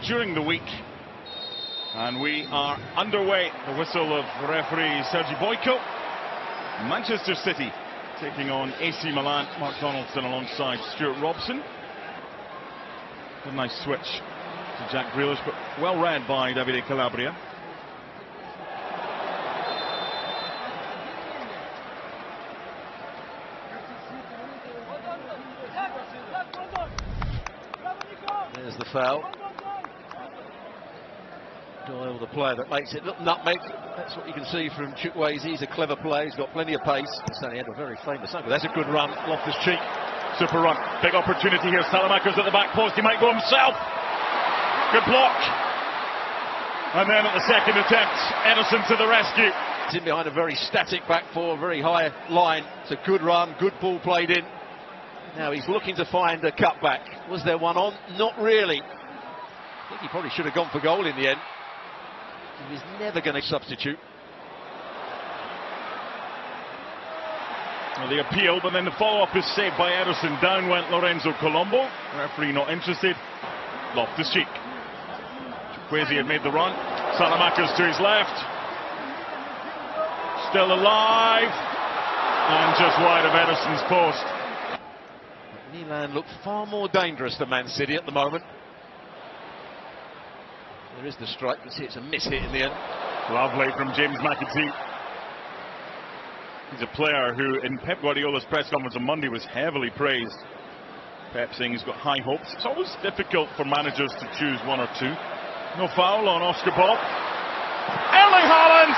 during the week. And we are underway. The whistle of referee Sergi Boyko. Manchester City taking on AC Milan. Mark Donaldson alongside Stuart Robson. A nice switch to Jack Grealish, but well read by Davide Calabria. There's the foul. Doyle, the player that makes it look nutmeg. That's what you can see from Chukwueze. He's a clever player. He's got plenty of pace. He had a very famous uncle. That's a good run. Loftus-Cheek. Super run. Big opportunity here. Salamaker's at the back post. He might go himself. Good block. And then at the second attempt, Ederson to the rescue. He's in behind a very static back four, very high line. It's a good run. Good ball played in. Now he's looking to find a cutback. Was there one on? Not really. I think he probably should have gone for goal in the end. He was never going to substitute. Well, the appeal, but then the follow-up is saved by Ederson. Down went Lorenzo Colombo. Referee not interested. Loftus-Cheek. Chukwueze had made the run. Salamaker's to his left. Still alive. And just wide of Ederson's post. Milan look far more dangerous than Man City at the moment. There is the strike, but see it's a miss hit in the end. Lovely from James McAtee. He's a player who, in Pep Guardiola's press conference on Monday, was heavily praised. Pep saying he's got high hopes. It's always difficult for managers to choose one or two. No foul on Oscar Bob. Erling Haaland!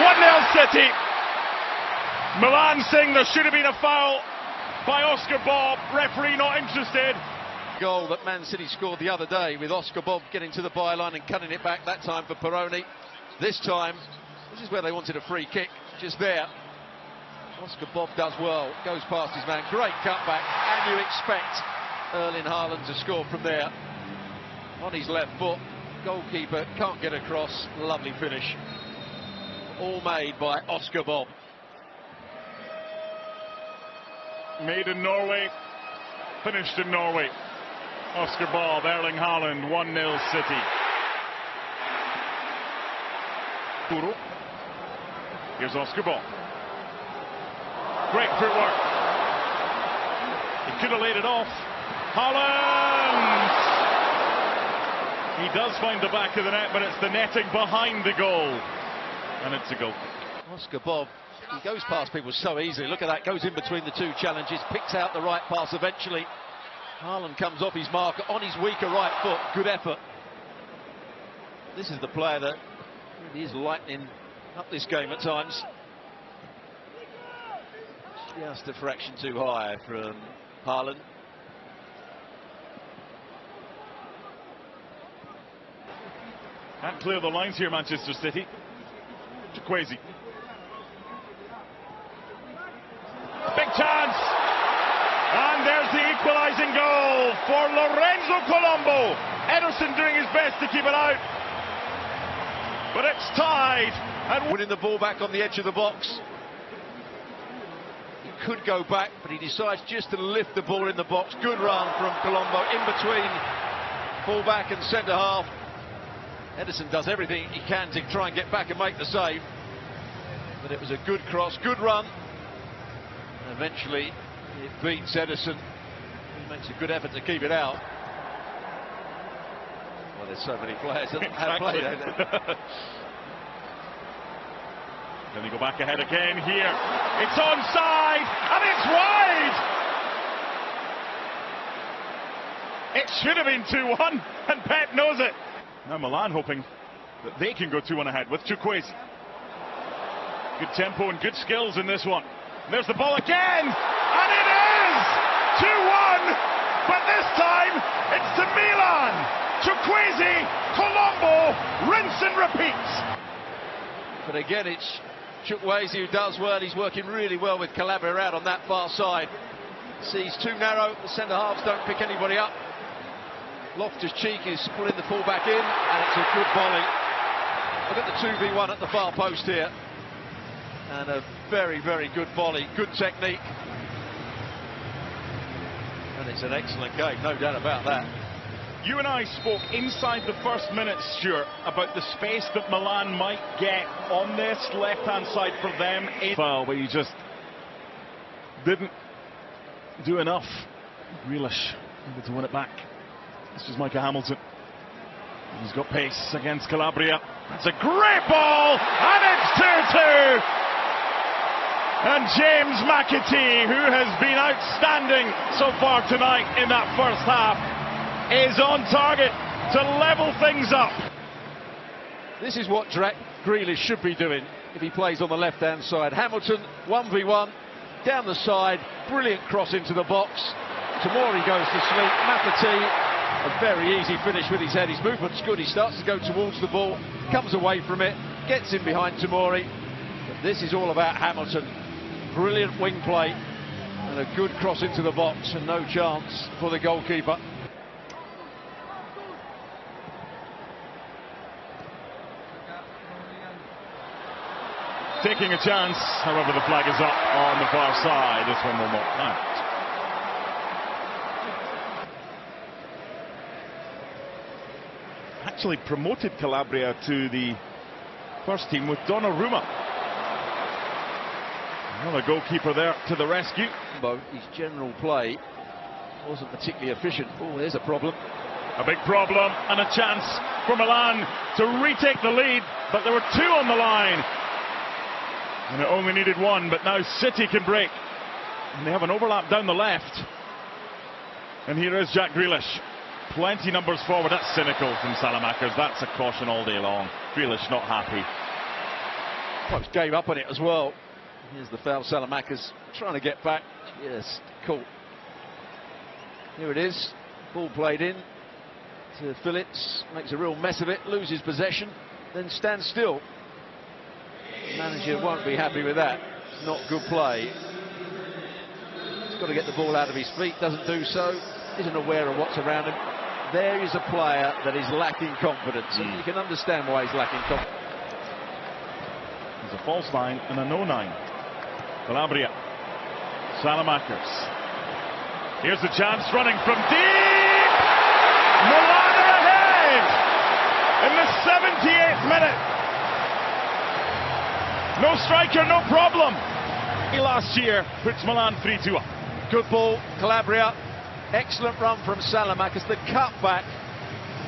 1-0 City. Milan saying there should have been a foul by Oscar Bob. Referee not interested. Goal that Man City scored the other day with Oscar Bob getting to the byline and cutting it back, that time for Peroni. This time, this is where they wanted a free kick, just there. Oscar Bob does well, goes past his man, great cutback, and you expect Erling Haaland to score from there. On his left foot, goalkeeper can't get across, lovely finish. All made by Oscar Bob. Made in Norway, finished in Norway. Oscar Bob, Erling Haaland, 1-0 City. Puro. Here's Oscar Bob. Great footwork. He could have laid it off. Haaland! He does find the back of the net, but it's the netting behind the goal. And it's a goal kick. Oscar Bob, he goes past people so easily. Look at that, goes in between the two challenges, picks out the right pass eventually. Haaland comes off his marker on his weaker right foot. Good effort. This is the player that really is lightening up this game at times. Just a fraction too high from Haaland. Can't clear the lines here, Manchester City. Chukwueze. Big chance! And there's the equalising goal for Lorenzo Colombo. Ederson doing his best to keep it out. But it's tied. And winning the ball back on the edge of the box. He could go back, but he decides just to lift the ball in the box. Good run from Colombo in between full-back and centre-half. Ederson does everything he can to try and get back and make the save. But it was a good cross, good run. And eventually it beats Ederson. He makes a good effort to keep it out. Well, there's so many players that have played it. Then they go back ahead again here. It's onside and it's wide. It should have been 2-1 and Pep knows it. Now Milan hoping that they can go 2-1 ahead with Chukwueze. Good tempo and good skills in this one. There's the ball again, and it is 2-1, but this time it's to Milan. Chukwueze, Colombo, rinse and repeat. But again, it's Chukwueze who does well. He's working really well with Calabria out on that far side. Sees too narrow, the centre-halves don't pick anybody up. Loftus-Cheek is pulling the full-back in, and it's a good volley. Look at the 2v1 at the far post here. And a very, very good volley, good technique. And it's an excellent game, no doubt about that. You and I spoke inside the first minute, Stuart, about the space that Milan might get on this left-hand side for them. Foul, but he just didn't do enough. Grealish able to win it back. This is Micah Hamilton. He's got pace against Calabria. That's a great ball, and it's 2-2. And James McAtee, who has been outstanding so far tonight in that first half, is on target to level things up. This is what Grealish should be doing if he plays on the left-hand side. Hamilton, 1v1, down the side, brilliant cross into the box. Tamori goes to sleep. McAtee, a very easy finish with his head. His movement's good. He starts to go towards the ball, comes away from it, gets in behind Tamori. But this is all about Hamilton. Brilliant wing play and a good cross into the box, and no chance for the goalkeeper. Taking a chance, however, the flag is up on the far side. This one will not count. Actually promoted Calabria to the first team with Donnarumma. Another goalkeeper there to the rescue. His general play wasn't particularly efficient. Oh, there's a problem. A big problem and a chance for Milan to retake the lead, but there were two on the line. And it only needed one, but now City can break. And they have an overlap down the left. And here is Jack Grealish. Plenty numbers forward. That's cynical from Salamakers. That's a caution all day long. Grealish not happy. Perhaps gave up on it as well. Here's the foul. Salamakers trying to get back. Yes, cool. Here it is. Ball played in to Phillips. Makes a real mess of it. Loses possession. Then stands still. The manager won't be happy with that. Not good play. He's got to get the ball out of his feet. Doesn't do so. Isn't aware of what's around him. There is a player that is lacking confidence, and you can understand why he's lacking confidence. There's a false line and a no line. Calabria. Salamakers. Here's the chance, running from deep. Milan are ahead in the 78th minute. No striker, no problem. Last year puts Milan 3-2 up. Good ball, Calabria. Excellent run from Salamakers. The cutback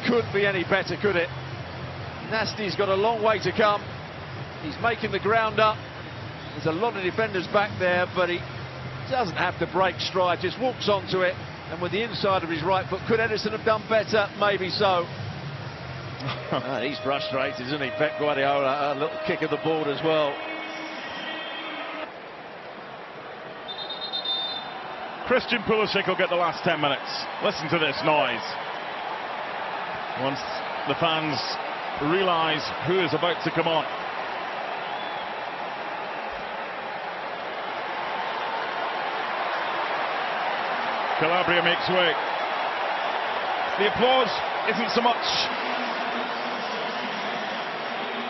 could be any better, could it? Nasty's got a long way to come. He's making the ground up. There's a lot of defenders back there, but he doesn't have to break stride, just walks onto it, and with the inside of his right foot. Could Edison have done better? Maybe so. He's frustrated, isn't he, Pep Guardiola? A little kick of the board as well. Christian Pulisic will get the last 10 minutes. Listen to this noise. Once the fans realise who is about to come on. Calabria makes way. The applause isn't so much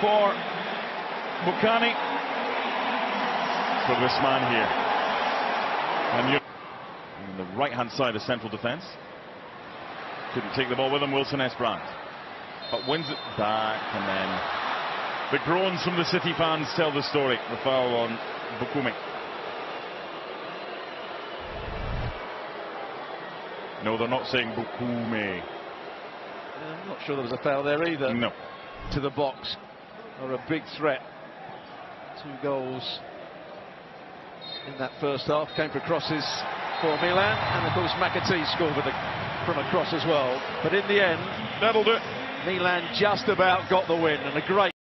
for Bucani, for this man here. And you on the right-hand side of central defence. Couldn't take the ball with him, Wilson Esbrand. But wins it back, and then the groans from the City fans tell the story. The foul on Bukume. No, they're not saying Bukume. I'm not sure there was a foul there either. No. To the box, or a big threat. 2 goals in that first half came for crosses for Milan, and of course McAtee scored from a cross as well. But in the end, that'll do it. Milan just about got the win, and a great